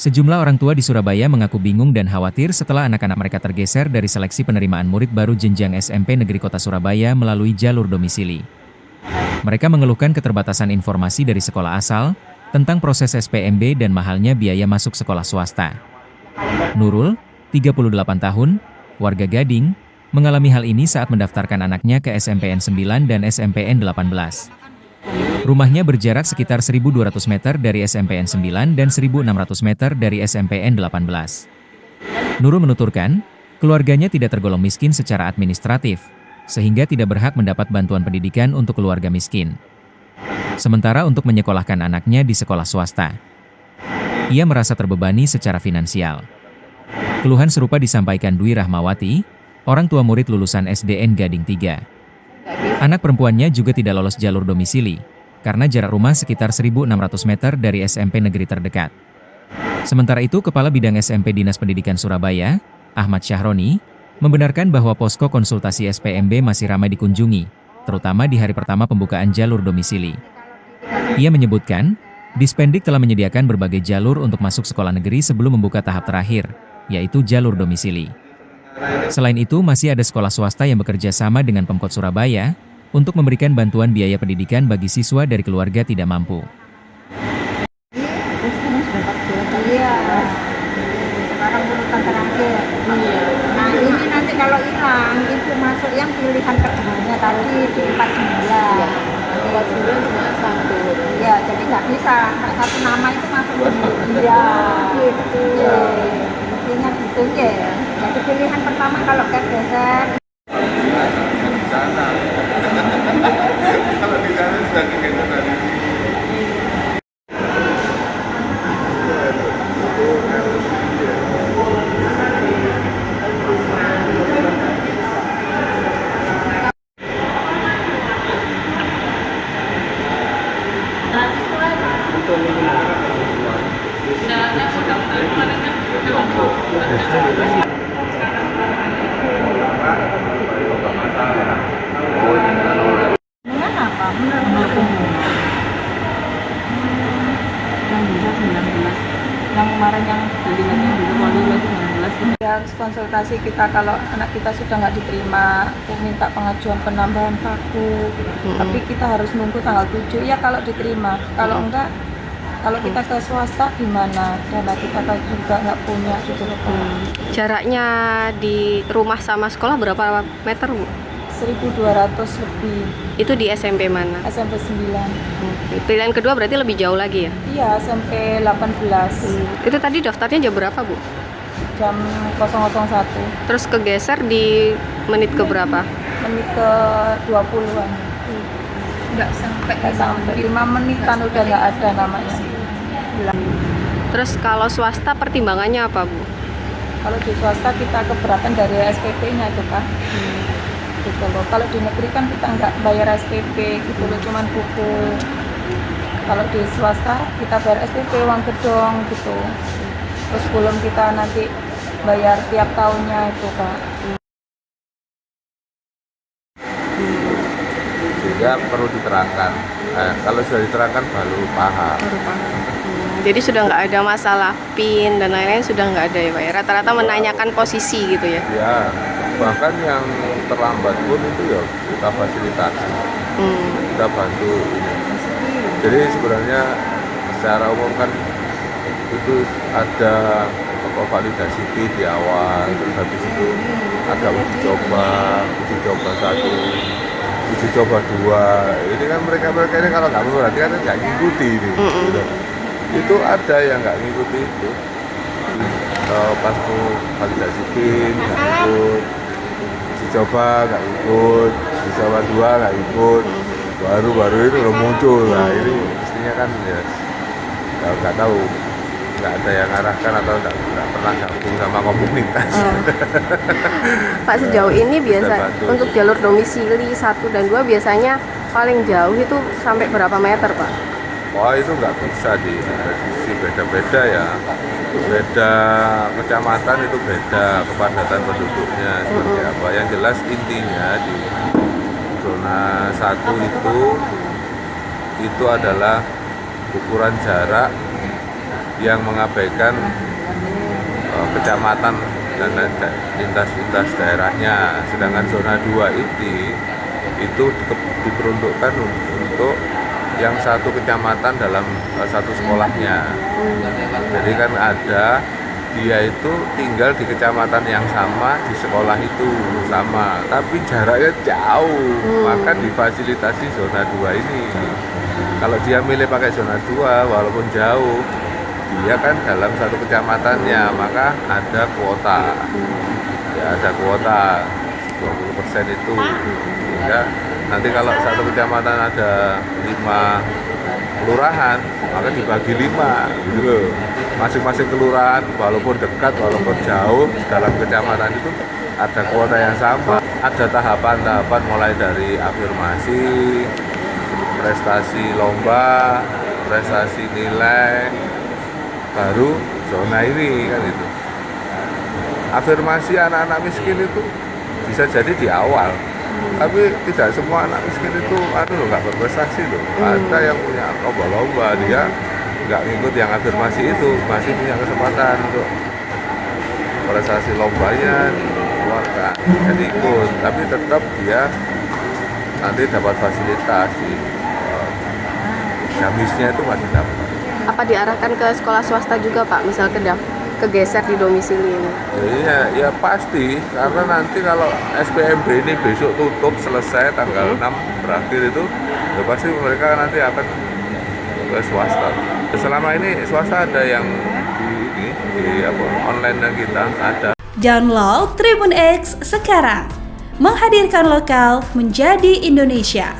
Sejumlah orang tua di Surabaya mengaku bingung dan khawatir setelah anak-anak mereka tergeser dari seleksi penerimaan murid baru jenjang SMP Negeri Kota Surabaya melalui jalur domisili. Mereka mengeluhkan keterbatasan informasi dari sekolah asal tentang proses SPMB dan mahalnya biaya masuk sekolah swasta. Nurul, 38 tahun, warga Gading, mengalami hal ini saat mendaftarkan anaknya ke SMPN 9 dan SMPN 18. Rumahnya berjarak sekitar 1.200 meter dari SMPN 9 dan 1.600 meter dari SMPN 18. Nurul menuturkan, keluarganya tidak tergolong miskin secara administratif, sehingga tidak berhak mendapat bantuan pendidikan untuk keluarga miskin. Sementara untuk menyekolahkan anaknya di sekolah swasta, ia merasa terbebani secara finansial. Keluhan serupa disampaikan Dwi Rahmawati, orang tua murid lulusan SDN Gading 3. Anak perempuannya juga tidak lolos jalur domisili, karena jarak rumah sekitar 1.600 meter dari SMP negeri terdekat. Sementara itu, Kepala Bidang SMP Dinas Pendidikan Surabaya, Ahmad Syahroni, membenarkan bahwa posko konsultasi SPMB masih ramai dikunjungi, terutama di hari pertama pembukaan jalur domisili. Ia menyebutkan, Dispendik telah menyediakan berbagai jalur untuk masuk sekolah negeri sebelum membuka tahap terakhir, yaitu jalur domisili. Selain itu, masih ada sekolah swasta yang bekerja sama dengan Pemkot Surabaya untuk memberikan bantuan biaya pendidikan bagi siswa dari keluarga tidak mampu. Iya, sekarang urutan terakhir. Nah ini nanti kalau hilang itu masuk yang pilihan keduanya tadi di 49. 49 cuma satu. Iya, jadi nggak bisa satu nama itu masuk iya gitu. Intinya gitu ya. Jadi pilihan pertama kalau kegeser. Di sana. Kalau di sana sudah kegeser dari Dengan apa? Menurut umum. Yang bisa 19. Yang kemarin yang jadinya dulu mau lulus 19. Ya, harus konsultasi kita kalau anak kita sudah nggak diterima, minta pengajuan penambahan paku. Tapi kita harus nunggu tanggal 7 ya kalau diterima. Kalau enggak, kalau kita ke swasta gimana? Dana kita kan juga nggak punya gitu loh. Jaraknya di rumah sama sekolah berapa meter, Bu? 1.200 lebih. Itu di SMP mana? SMP 9. Pilihan kedua berarti lebih jauh lagi ya? Iya, SMP 18. Itu tadi daftarnya jam berapa, Bu? Jam 001. Terus kegeser di menit ke berapa? Menit ke 20-an. Nggak sampai. Nggak sampai 5 menitan udah nggak ada namanya. Terus kalau swasta pertimbangannya apa, Bu? Kalau di swasta kita keberatan dari SPP-nya itu kan. Gitu loh. Kalau di negeri kan kita nggak bayar SPP gitu loh, cuman buku. Kalau di swasta kita bayar SPP uang gedung gitu. Terus belum kita nanti bayar tiap tahunnya itu Kak. sehingga perlu diterangkan. Kalau sudah diterangkan baru paham. Jadi sudah nggak ada masalah PIN dan lain-lain, sudah nggak ada ya, Pak? Rata-rata menanyakan posisi gitu ya? Ya, bahkan yang terlambat pun itu ya kita fasilitasi, kita bantu ini. Jadi sebenarnya secara umum kan itu ada validasi PIN di awal, terus habis itu ada uji coba 1, uji coba 2. Ini kan mereka ini kalau nggak berarti kan nggak ngikuti ini. Gitu. Itu ada yang nggak ngikuti itu. Pas mau validasi PIN nggak ikut, uji coba nggak ikut, uji coba 2 nggak ikut, baru itu udah muncul. Nah ini mestinya kan ya nggak tahu, nggak ada yang arahkan atau nggak pernah gabung sama komunitas. Pak, sejauh ini biasa untuk jalur domisili 1 dan 2 biasanya paling jauh itu sampai berapa meter, Pak? Wah itu nggak bisa beda-beda ya. Beda kecamatan itu beda kepadatan penduduknya seperti apa. Yang jelas intinya di zona 1 itu adalah ukuran jarak yang mengabaikan kecamatan dan lintas daerahnya. Sedangkan zona 2 itu diperuntukkan untuk yang satu kecamatan dalam satu sekolahnya. Jadi kan ada dia itu tinggal di kecamatan yang sama, di sekolah itu sama, tapi jaraknya jauh, maka difasilitasi zona 2 ini. Kalau dia milih pakai zona 2 walaupun jauh, dia kan dalam satu kecamatannya, maka ada kuota. Ya, ada kuota 20% itu. Sehingga nanti kalau satu kecamatan ada 5 kelurahan, maka dibagi 5 gitu loh. Masing-masing kelurahan walaupun dekat walaupun jauh dalam kecamatan itu ada kuota yang sama. Ada tahapan-tahapan mulai dari afirmasi, prestasi lomba, prestasi nilai, baru zona ini kan itu. Afirmasi anak-anak miskin itu bisa jadi di awal, tapi tidak semua anak miskin itu nggak berprestasi loh. Ada yang punya lomba-lomba, dia nggak ngikut yang afirmasi itu, masih punya kesempatan untuk prestasi lombanya dikeluarkan, jadi ikut, tapi tetap dia nanti dapat fasilitas gamisnya itu masih dapat. Apa diarahkan ke sekolah swasta juga Pak, misal kegeser di domisili ini? Ya pasti, karena nanti kalau SPMB ini besok tutup selesai tanggal 6 berakhir itu, ya pasti mereka nanti akan ke swasta. Selama ini swasta ada yang di online yang kita ada. Download Tribun X sekarang, menghadirkan lokal menjadi Indonesia.